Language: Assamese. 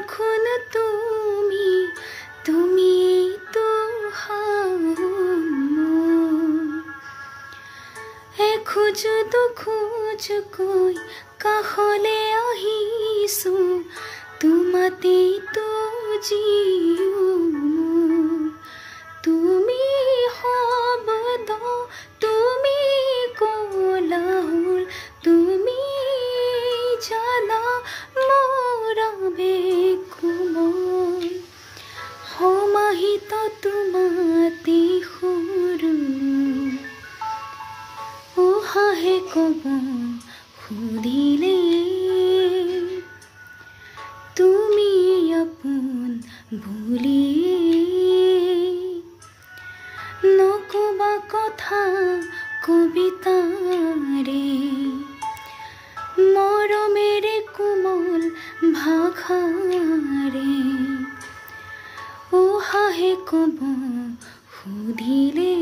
দেখোন তুমি তুমি তো এখোজ দুখোজ কৈ কাষলে আহিছো তোমাতে তো জিও তুমি শব্দ তুমি কোলাহল তুমি জানা মোৰ বেকুমল সমাহিত তোমাতে সৰু উহাহে কব সুধিলে তুমি আপোন বুলি নকবা কথা কবিতাৰে মৰমেৰে কোমল ভাষাৰে উহাহে কব সুধিলে